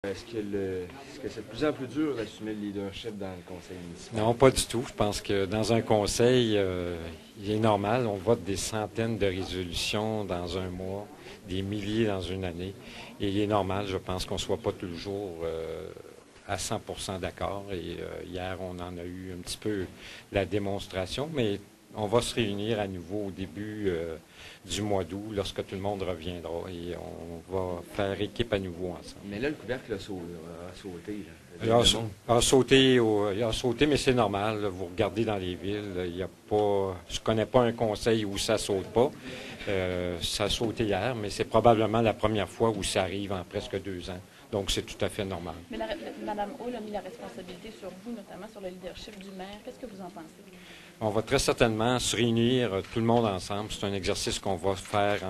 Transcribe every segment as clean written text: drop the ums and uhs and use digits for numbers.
Est-ce que c'est de plus en plus dur d'assumer le leadership dans le conseil municipal? Non, pas du tout. Je pense que dans un conseil, il est normal. On vote des centaines de résolutions dans un mois, des milliers dans une année. Et il est normal, je pense, qu'on ne soit pas toujours à 100% d'accord. Et hier, on en a eu un petit peu la démonstration, mais on va se réunir à nouveau au début du mois d'août, lorsque tout le monde reviendra. Et on va faire équipe à nouveau ensemble. Mais là, le couvercle a sauté. Là. Il a sauté, mais c'est normal. Là. Vous regardez dans les villes, il y a pas. Je connais pas un conseil où ça saute pas. Ça a sauté hier, mais c'est probablement la première fois où ça arrive en presque 2 ans. Donc, c'est tout à fait normal. Mais Mme Hall a mis la responsabilité sur vous, notamment sur le leadership du maire. Qu'est-ce que vous en pensez? On va très certainement se réunir tout le monde ensemble. C'est un exercice qu'on va faire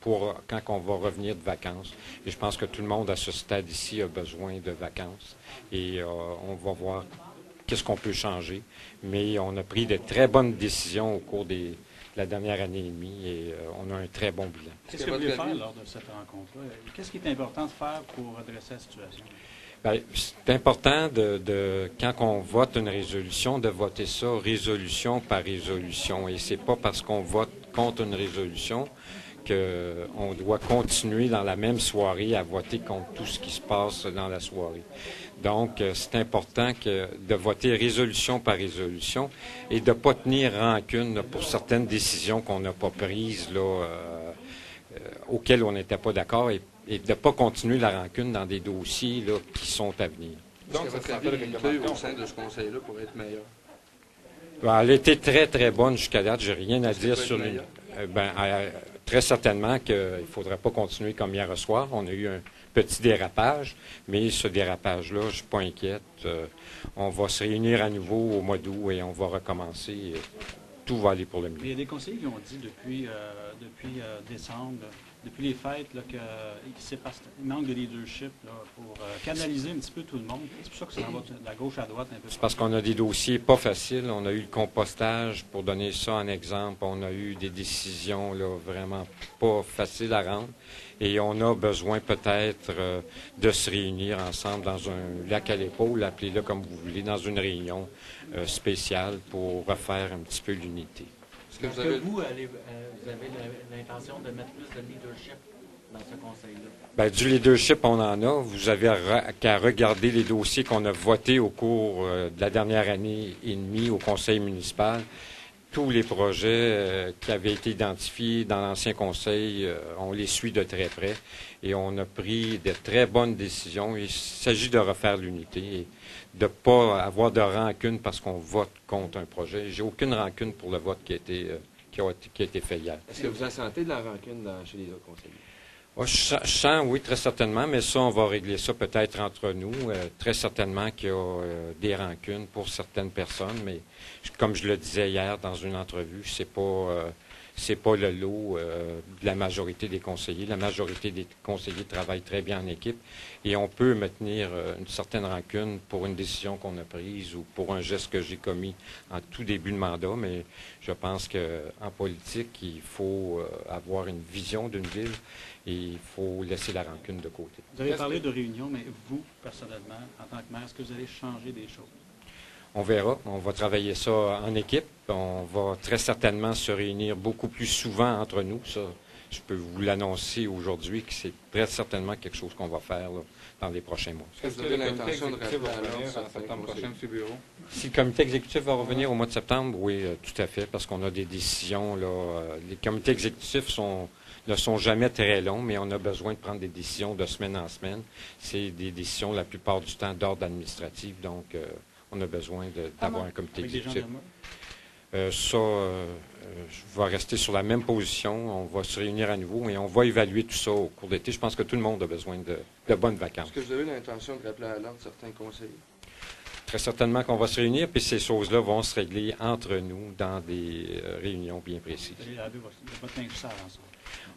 pour quand on va revenir de vacances. Et je pense que tout le monde à ce stade ici a besoin de vacances. Et on va voir qu'est-ce qu'on peut changer. Mais on a pris de très bonnes décisions au cours de la dernière année et demie et on a un très bon bilan. Qu'est-ce que vous voulez faire lors de cette rencontre-là? Qu'est-ce qui est important de faire pour redresser la situation? Bien, c'est important quand on vote une résolution, de voter ça résolution par résolution. Et c'est pas parce qu'on vote contre une résolution qu'on doit continuer dans la même soirée à voter contre tout ce qui se passe dans la soirée. Donc, c'est important de voter résolution par résolution et de ne pas tenir rancune là, pour certaines décisions qu'on n'a pas prises, là, auxquelles on n'était pas d'accord, et de ne pas continuer la rancune dans des dossiers là, qui sont à venir. Donc, votre avis au sein de ce conseil-là pourrait être meilleur? Ben, elle a été très, très bonne jusqu'à date. J'ai rien à dire sur les... très certainement qu'il ne faudrait pas continuer comme hier soir. On a eu un petit dérapage, mais ce dérapage-là, je ne suis pas inquiète. On va se réunir à nouveau au mois d'août et on va recommencer. Tout va aller pour le mieux. Il y a des conseillers qui ont dit depuis décembre, depuis les fêtes, là, qu'il manque de leadership là, pour canaliser un petit peu tout le monde. C'est pour ça que ça va de la gauche à droite un peu. C'est parce qu'on a des dossiers pas faciles. On a eu le compostage, pour donner ça en exemple. On a eu des décisions là, vraiment pas faciles à rendre. Et on a besoin peut-être de se réunir ensemble dans un lac à l'épaule, appelez-le comme vous voulez, dans une réunion spéciale pour refaire un petit peu l'unité. Est-ce que vous avez l'intention de mettre plus de leadership dans ce conseil-là? Bien, du leadership, on en a. Vous avez qu'à regarder les dossiers qu'on a votés au cours de la dernière année et demie au conseil municipal. Tous les projets qui avaient été identifiés dans l'ancien conseil, on les suit de très près et on a pris de très bonnes décisions. Il s'agit de refaire l'unité et de ne pas avoir de rancune parce qu'on vote contre un projet. J'ai aucune rancune pour le vote qui a été fait hier. Est-ce que vous en sentez de la rancune chez les autres conseillers? Je sens, oui, très certainement, mais ça, on va régler ça peut-être entre nous. Très certainement qu'il y a des rancunes pour certaines personnes, mais comme je le disais hier dans une entrevue, c'est pas le lot de la majorité des conseillers. La majorité des conseillers travaillent très bien en équipe et on peut maintenir une certaine rancune pour une décision qu'on a prise ou pour un geste que j'ai commis en tout début de mandat, mais je pense qu'en politique, il faut avoir une vision d'une ville et il faut laisser la rancune de côté. Vous avez parlé de réunion, mais vous, personnellement, en tant que maire, est-ce que vous allez changer des choses? On verra. On va travailler ça en équipe. On va très certainement se réunir beaucoup plus souvent entre nous. Ça, je peux vous l'annoncer aujourd'hui que c'est très certainement quelque chose qu'on va faire là, dans les prochains mois. Est-ce que vous avez l'intention de rappeler à l'ordre septembre prochain, M. Bureau? Si le comité exécutif va revenir au mois de septembre, oui, tout à fait, parce qu'on a des décisions. Là, les comités exécutifs ne sont jamais très longs, mais on a besoin de prendre des décisions de semaine en semaine. C'est des décisions, la plupart du temps, d'ordre administratif, donc on a besoin d'avoir un comité exécutif. Je vais rester sur la même position. On va se réunir à nouveau et on va évaluer tout ça au cours d'été. Je pense que tout le monde a besoin de bonnes vacances. Est-ce que vous avez l'intention de rappeler à l'ordre certains conseillers? Très certainement qu'on va se réunir, puis ces choses-là vont se régler entre nous dans des réunions bien précises. Vous allez laver votre linge sale ensemble.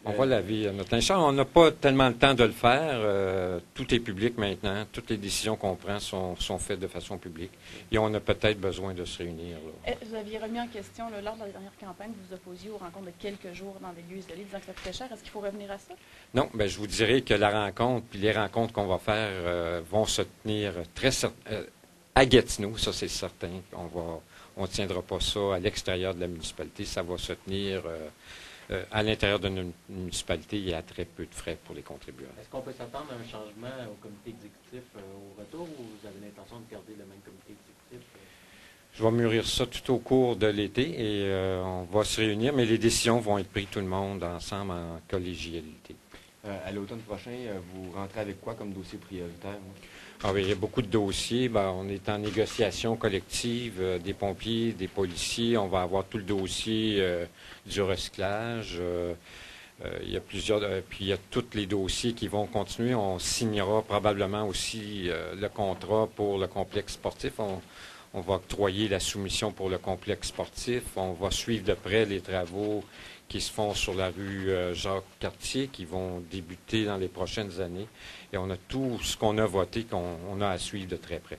On va laver notre linge sale. On n'a pas tellement le temps de le faire. Tout est public maintenant. Toutes les décisions qu'on prend sont faites de façon publique. Et on a peut-être besoin de se réunir. Là. Vous aviez remis en question, là, lors de la dernière campagne, vous vous opposiez aux rencontres de quelques jours dans des lieux isolés, disant que ça coûtait cher. Est-ce qu'il faut revenir à ça? Non, ben, je vous dirais que la rencontre, puis les rencontres qu'on va faire vont se tenir à Gatineau, ça c'est certain. On ne tiendra pas ça à l'extérieur de la municipalité. Ça va se tenir à l'intérieur de notre municipalité et à très peu de frais pour les contribuables. Est-ce qu'on peut s'attendre à un changement au comité exécutif au retour ou vous avez l'intention de garder le même comité exécutif? Je vais mûrir ça tout au cours de l'été et on va se réunir, mais les décisions vont être prises tout le monde ensemble en collégialité. À l'automne prochain, vous rentrez avec quoi comme dossier prioritaire? Ah oui, il y a beaucoup de dossiers. On est en négociation collective des pompiers, des policiers. On va avoir tout le dossier du recyclage. Il y a plusieurs, puis il y a tous les dossiers qui vont continuer. On signera probablement aussi le contrat pour le complexe sportif. On va octroyer la soumission pour le complexe sportif. On va suivre de près les travaux qui se font sur la rue Jacques-Cartier, qui vont débuter dans les prochaines années. Et on a tout ce qu'on a voté qu'on a à suivre de très près.